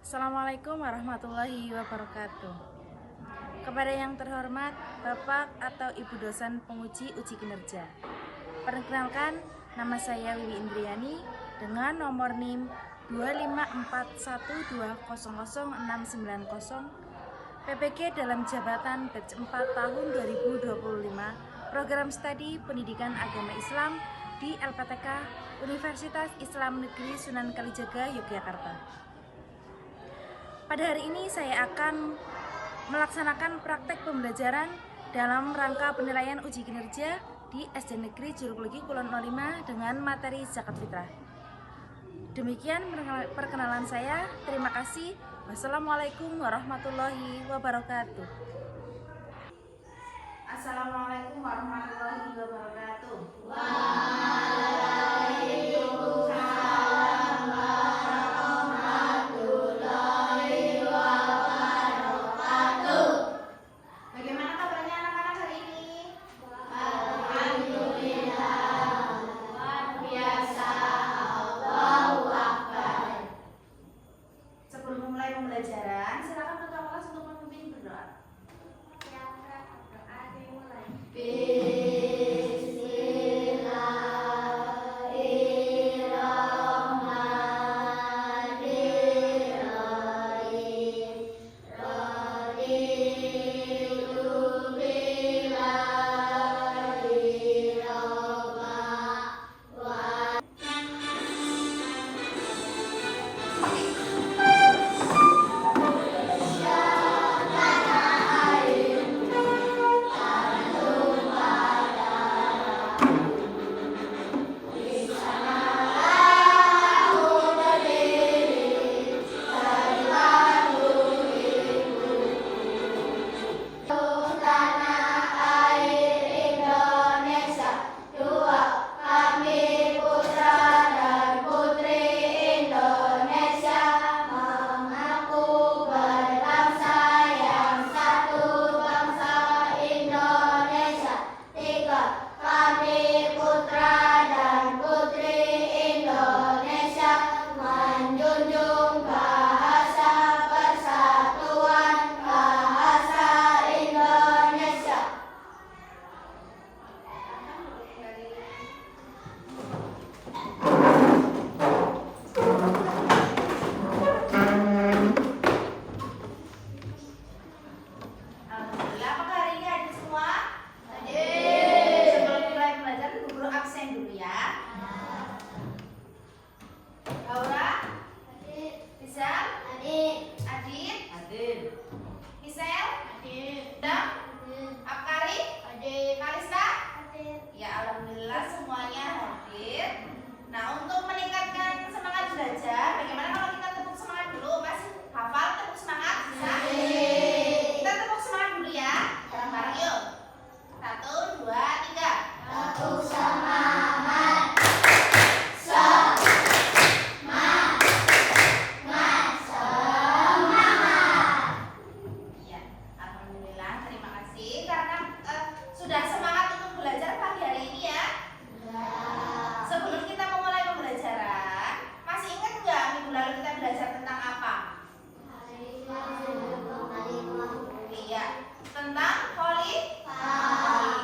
Assalamualaikum warahmatullahi wabarakatuh. Kepada yang terhormat Bapak atau Ibu dosen penguji uji kinerja, perkenalkan, nama saya Wiwi Indriani dengan nomor NIM 25412000690, PPG dalam jabatan batch 4 tahun 2025, program studi pendidikan agama Islam di LPTK Universitas Islam Negeri Sunan Kalijaga, Yogyakarta. Pada hari ini saya akan melaksanakan praktek pembelajaran dalam rangka penilaian uji kinerja di SD Negeri Juruklugi Kulon 05 dengan materi zakat fitrah. Demikian perkenalan saya. Terima kasih. Wassalamualaikum warahmatullahi wabarakatuh. Assalamualaikum warahmatullahi wabarakatuh. Bagaimana kabarnya anak-anak hari ini? Alhamdulillah. Luar biasa. Allahu Akbar. Sebelum memulai pembelajaran, silakan ketua kelas untuk memimpin berdoa. Alhamdulillah, apakah hari ini hadir semua? Hadir. Sebelum mulai pembelajaran, Bu Guru absen dulu ya. Aura? Hadir. Rizal? Hadir. Adit? Hadir. Hisel? Hadir. Dam? Hadir. Apkari? Hadir. Kalista? Hadir. Ya, alhamdulillah semuanya hadir. Nah, untuk meningkatkan semangat belajar, bagaimana kalau kita tepuk semangat dulu? Masih hafal tepuk semangat? Bisa? Kita tepuk semangat dulu ya. Bareng-bareng yuk. 1, 2, 3. Tepuk semangat. Iya, alhamdulillah, terima kasih karena sudah semangat untuk belajar pagi hari ini ya. Sebelum kita memulai pembelajaran, masih ingat nggak minggu lalu kita belajar tentang apa? Iya, tentang khalifah.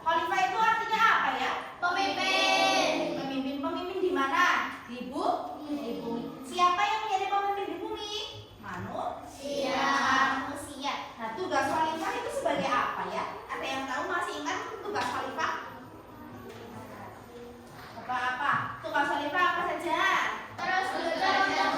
Khalifah itu artinya apa ya? Pemimpin. Pemimpin di mana? Di bumi. Siapa yang menjadi pemimpin di bumi? Manusia. Nah, tugas khalifah itu sebagai apa ya? Ada yang tahu, masih ingat tugas khalifah? Apa? Tugas khalifah apa saja? Terus belajar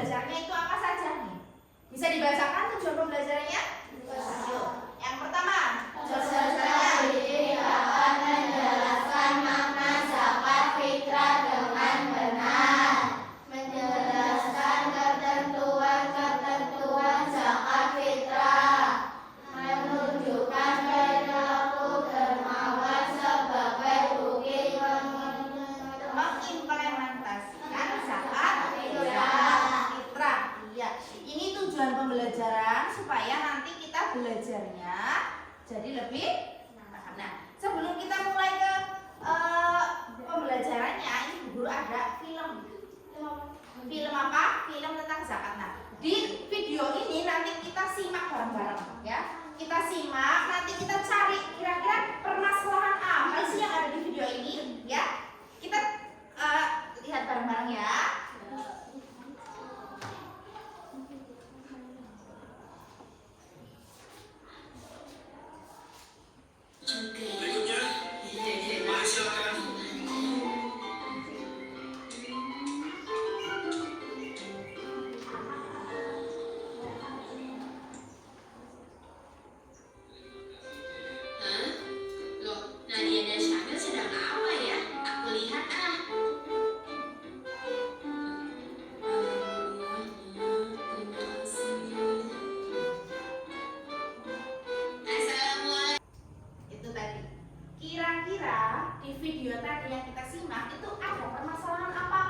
pembelajarannya itu apa saja nih? Bisa dibacakan tujuan pembelajarannya? Ayo. Yang pertama, tujuan pembelajarannya dapat menjelaskan makna zakat fitrah dengan benar, menjelaskan ketentuan zakat fitrah, menunjukkan perilaku dermawan sebagai bukti mengimplementasikan zakat fitrah. Iya, ini tujuan pembelajaran supaya nanti kita belajarnya jadi lebih paham. Nah, sebelum kita mulai ke pembelajarannya, ini Bu Guru ada film apa? Film tentang zakat. Nah, di video ini nanti kita simak bareng-bareng ya. Kita simak, nanti kita cari kira-kira permasalahan apa sih yang ada di video ini ya. Kita lihat bareng-bareng ya. Berikutnya, masyarakat. Hah? Loh, Nadia dan Syamil sedang apa ya? Aku lihat ah. Terima kasih. Assalamualaikum. Itu tadi. Kira-kira di video tadi yang kita simak itu ada permasalahan apa?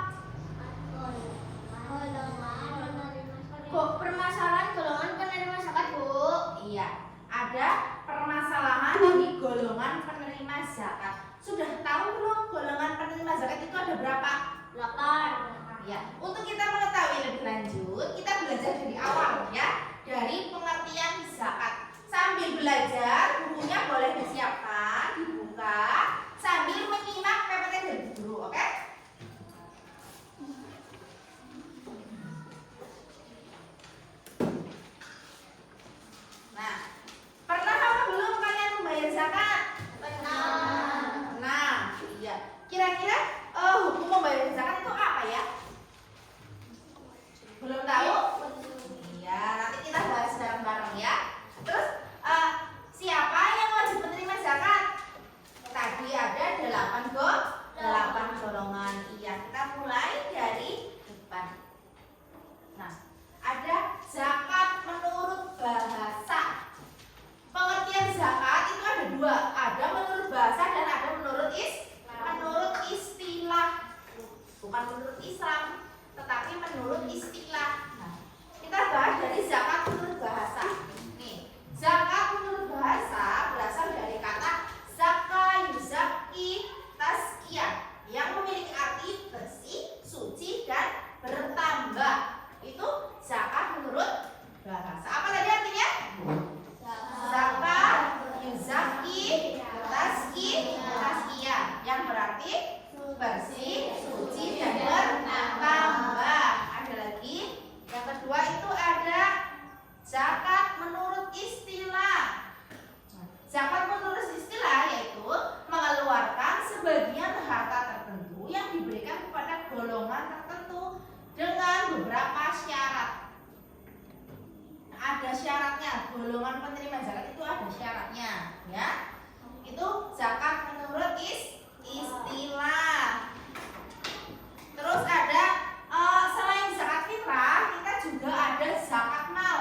Kok permasalahan golongan penerima zakat, Bu? Iya, ada permasalahan di golongan penerima zakat. Sudah tahu belum golongan penerima zakat itu ada berapa? 8. Ya, untuk kita mengetahui lebih lanjut, kita belajar dari awal ya, dari pengertian zakat. Sambil belajar, bukunya boleh disiapkan, dibuka, sambil menyimak PPT dari guru, oke? Nah, pernah apa belum kalian membayar zakat? Pernah. Iya. Kira-kira hukum membayar zakat itu apa ya? Belum tahu? Iya, nanti kita bahas bareng-bareng ya. Terus siapa yang wajib menerima zakat? Tadi ada 8 golongan. Iya, kita mulai dari depan. Nah, ada zakat menurut bahasa. Pengertian zakat itu ada 2, ada menurut bahasa dan ada menurut istilah. Bukan menurut Islam, tetapi menurut istilah. Nah, kita bahas dari zakat menurut bahasa. Nih, zakat menurut bahasa berasal dari kata zaka yuzaki tazkiyah yang memiliki arti bersih, suci dan bertambah. Itu zakat menurut bahasa. Apa tadi artinya? Zakat yuzaki tazkiyah yang berarti bersih, suci dan bertambah. Ada lagi. Yang kedua itu ada zakat menurut istilah. Zakat menurut istilah yaitu mengeluarkan sebagian harta tertentu yang diberikan kepada golongan tertentu dengan beberapa syarat. Ada syaratnya, golongan penerima zakat itu ada syaratnya, ya. Itu zakat menurut istilah. Terus ada selain zakat fitrah, kita juga ada zakat mal.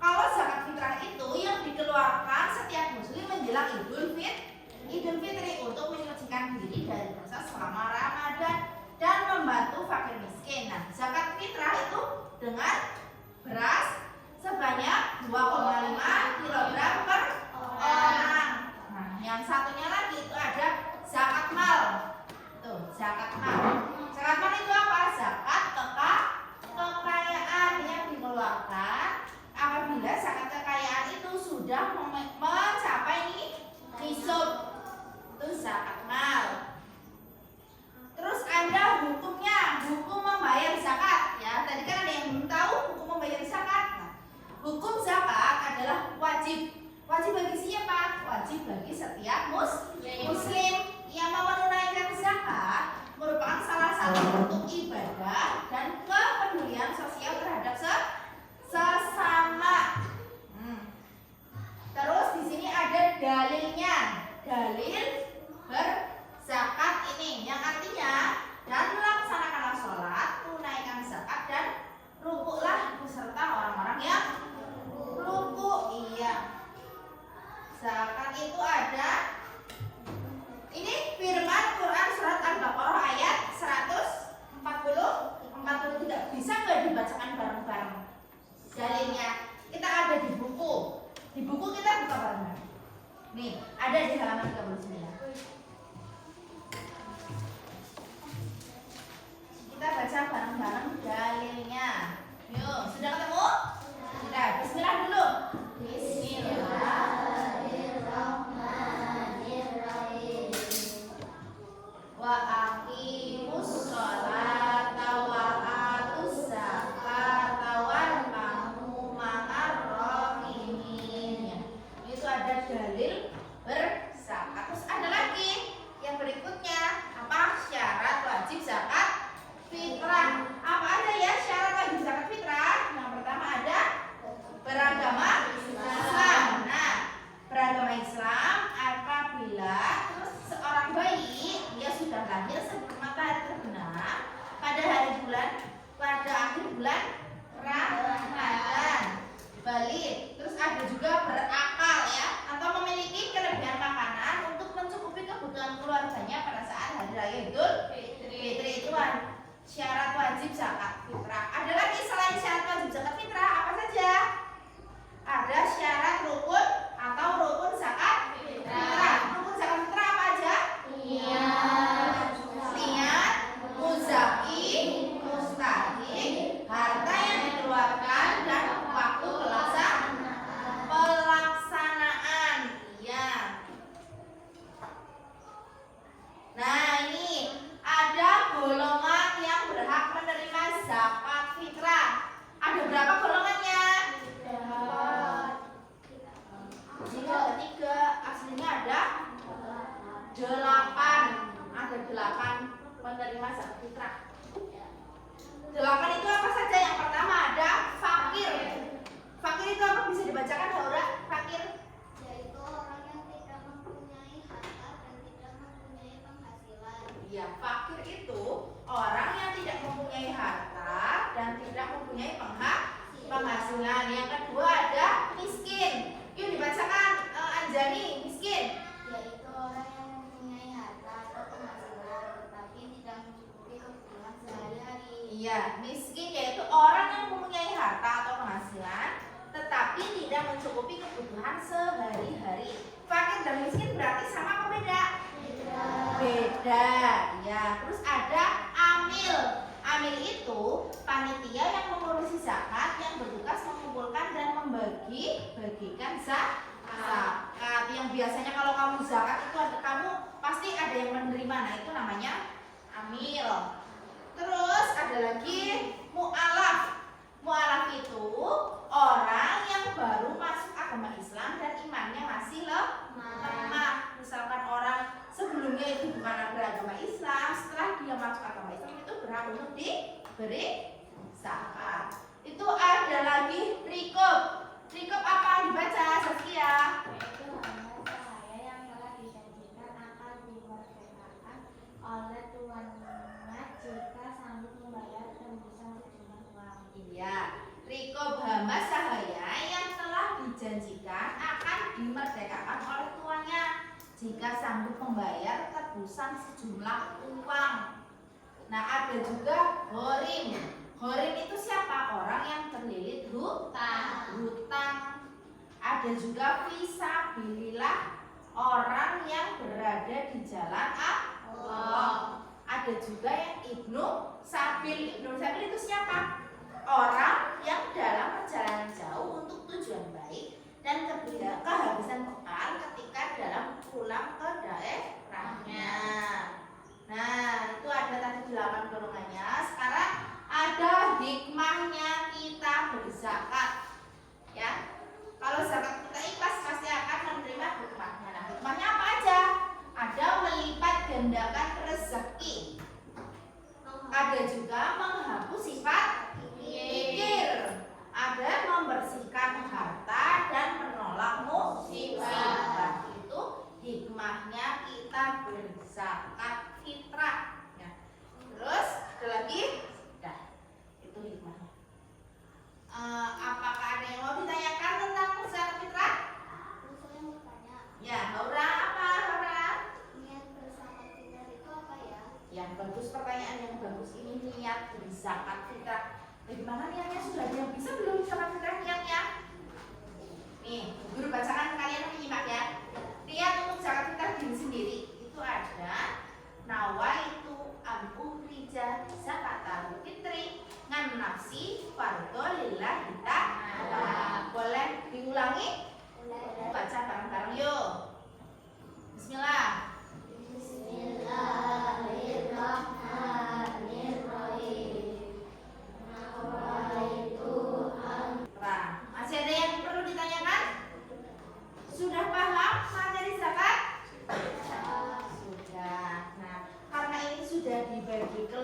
Kalau zakat fitrah itu yang dikeluarkan setiap muslim menjelang Idul Fitri untuk menyucikan diri dari dosa selama Ramadan dan membantu fakir miskin. Nah, zakat fitrah itu dengan beras sebanyak 2,5 kg per orang. Nah, yang satunya lagi itu ada zakat mal. Tuh, zakat mal. Zakat mal itu apa? Zakat kekayaan yang dikeluarkan apabila zakat kekayaan itu sudah mencapai nisab. Itu zakat mal. Terus ada hukumnya, hukum membayar zakat. Ya, tadi kan ada yang belum tahu hukum membayar zakat. Nah, hukum zakat adalah wajib. Wajib bagi siapa? Wajib bagi setiap muslim. wa aqimus sholata wa atuz zakata warka'u ma'ar rakiin. Itu ada dalil berzakat. Terus ada lagi yang berikutnya, apa? Syarat wajib zakat fitrah. Apa aja ya syarat wajib zakat fitrah? Yang pertama ada beragama Islam. Nah, beragama Islam apabila terus seorang bayi dia sudah lahir sebelum matahari terbenam pada akhir bulan Ramadan, balik. Terus ada juga berakal ya, atau memiliki kelebihan makanan untuk mencukupi kebutuhan keluarganya pada saat hari raya Idul Fitri. Itu syarat wajib zakat fitrah. Ada lagi selain syarat wajib zakat fitrah, apa saja? Ada syarat rukun atau rukun zakat fitrah. Rukun zakat fitrah apa aja? Niat, muzaki, mustahik, harta yang dikeluarkan dan waktu pelaksanaan. Iya. Nah, ini ada golongan yang berhak menerima zakat fitrah. Ada berapa golongannya? Tiga. Aslinya ada 8. Ada 8 penerima zakat fitrah. 8 itu apa saja? Yang pertama ada fakir. Fakir itu apa? Bisa dibacakan Haura? Fakir yaitu orang yang tidak mempunyai harta dan tidak mempunyai penghasilan. ya, fakir itu orang yang tidak mempunyai harta dan tidak mempunyai penghasilan. Yang kedua ada miskin. Yuk dibacakan Anjani, miskin. Yaitu orang yang mempunyai harta atau penghasilan tetapi tidak mencukupi kebutuhan sehari-hari. Iya, miskin yaitu orang yang mempunyai harta atau penghasilan tetapi tidak mencukupi kebutuhan sehari-hari. Fakir dan miskin berarti sama apa beda? Beda. Ya, terus ada amil. Amil itu panitia yang mengurusi zakat yang bertugas mengumpulkan dan membagikan zakat. Yang biasanya kalau kamu zakat itu ada, kamu pasti ada yang menerima. Nah, itu namanya amil. Terus ada lagi mu'alaf. Mu'alaf itu orang yang baru masuk agama Islam dan imannya masih lemah. Misalkan orang sebelumnya itu bukan beragama Islam, setelah dia masuk agama Islam itu berhak untuk diberi zakat. Itu ada lagi rikop. Rikop apa dibaca Saskia? Yaitu hamba sahaya yang telah dijanjikan akan dimerdekakan oleh tuannya jika sanggup membayar tebusan sejumlah uang. Iya, rikop hamba sahaya yang telah dijanjikan akan dimerdekakan oleh tuannya jika sanggup membayar tebusan sejumlah uang. Nah, ada juga ghorim. Ghorim itu siapa? Orang yang terlilit hutang. Ada juga fisabilillah, orang yang berada di jalan Allah. Ada juga yang ibnu sabil. Ibnu sabil itu siapa? Orang yang dalam perjalanan jauh untuk tujuan baik dan kehabisan bekal ketika dalam pulang ke daerahnya. Nah, itu ada tadi 8 golongannya. Sekarang ada hikmahnya kita berzakat. Ya, kalau zakat kita ikhlas pasti akan menerima hikmahnya. Nah, hikmahnya apa aja? Ada melipat gandakan rezeki. Ada juga menghapus sifat pikir. Ada membersihkan harta dan menolak musibah. Itu hikmahnya kita berzakat fitrah. Ya. Terus ada lagi? Dah, itu hikmahnya. Apakah ada yang mau ditanyakan tentang zakat fitrah? Terus saya mau tanya, Ya, Haura apa? Haura? niat berzakat fitrah itu apa ya? Yang bagus, pertanyaan yang bagus ini, niat berzakat fitrah. Bagaimana niatnya? Sudah ada yang bisa belum zakat fitrah niatnya? Nih, guru bacakan, kalian menyimak ya. Niat untuk zakat fitrah diri sendiri itu ada nawaitu an-ukhrija zakatal fitri ngan nafsi fardhu lillahi ta'ala. Boleh diulangi? Baca bareng-bareng yuk. Bismillah. Bismillahirrahmanirrahim.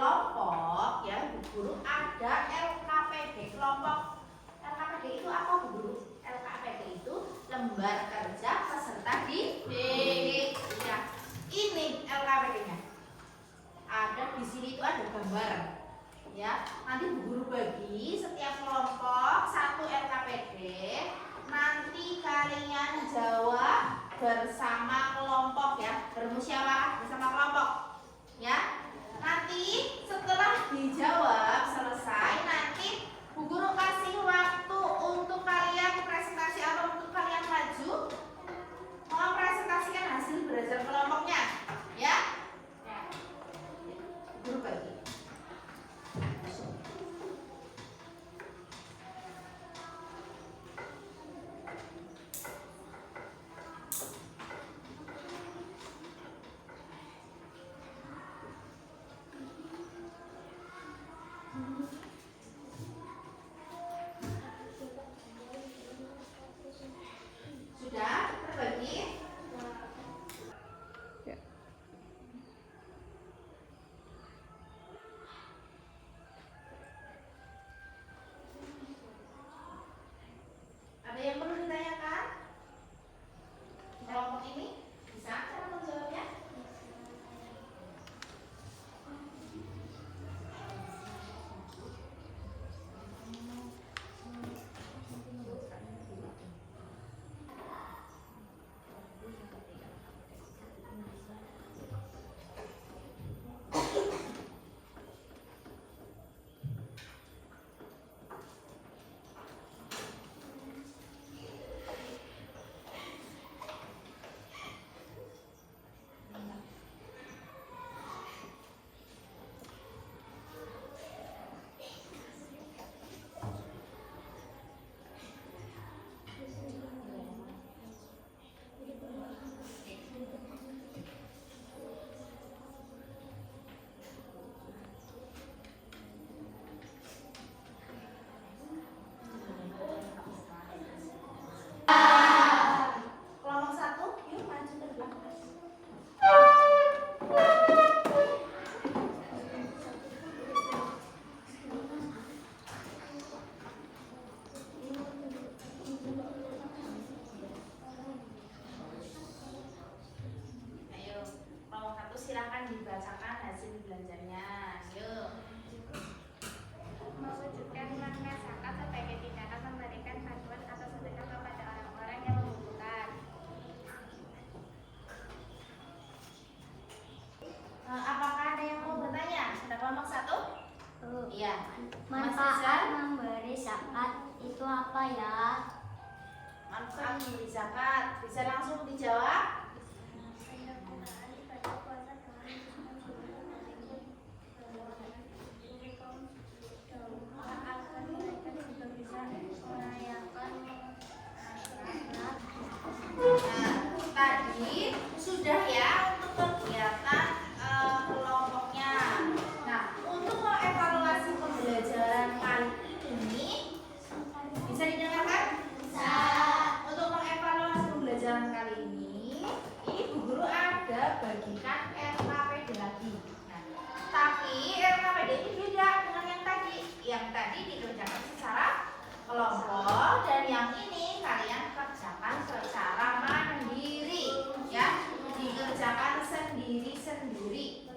kelompok ya Bu Guru ada LKPD. Kelompok LKPD itu apa Bu Guru? LKPD itu lembar kerja peserta didik. Ya, ini LKPD-nya. Ada di sini itu ada gambar. Ya, nanti Bu Guru bagi setiap kelompok satu LKPD. Nanti kalian jawab bersama kelompok ya, bermusyawarah bersama kelompok. Ya. Nanti setelah dijawab selesai, nanti Bu Guru kasih waktu untuk kalian presentasi atau untuk kalian maju mempresentasikan hasil belajar kelompoknya. Ya. Bu Guru bagi. Sudah terbagi? Ada yang perlu ditanyakan? Kelompok ini bisa cara menjawabnya? Kelompok satu, yuk maju ke depan. Ayo, kelompok satu silakan dibacakan hasil belajarnya. Yuk. Mewujudkan makna zakat sebagai tindakan memberikan bantuan atau sedekah kepada orang-orang yang membutuhkan. Apakah ada yang mau bertanya? Ada kelompok satu? Iya. Mas Manfaat Rizal? memberi zakat itu apa ya? Manfaat memberi zakat bisa langsung dijawab? Agar mereka juga bisa merayakan masyarakat. Nah, tadi sudah ya untuk kegiatan kelompoknya. Nah, untuk mengevaluasi pembelajaran kali ini bisa didengarkan? Bisa. Untuk mengevaluasi pembelajaran kali ini Bu Guru ada bagikan LKPD lagi. Nah, tapi LKPD ini beda dengan yang tadi. Yang tadi dikerjakan secara kelompok dan yang ini kalian kerjakan secara mandiri ya, dikerjakan sendiri-sendiri.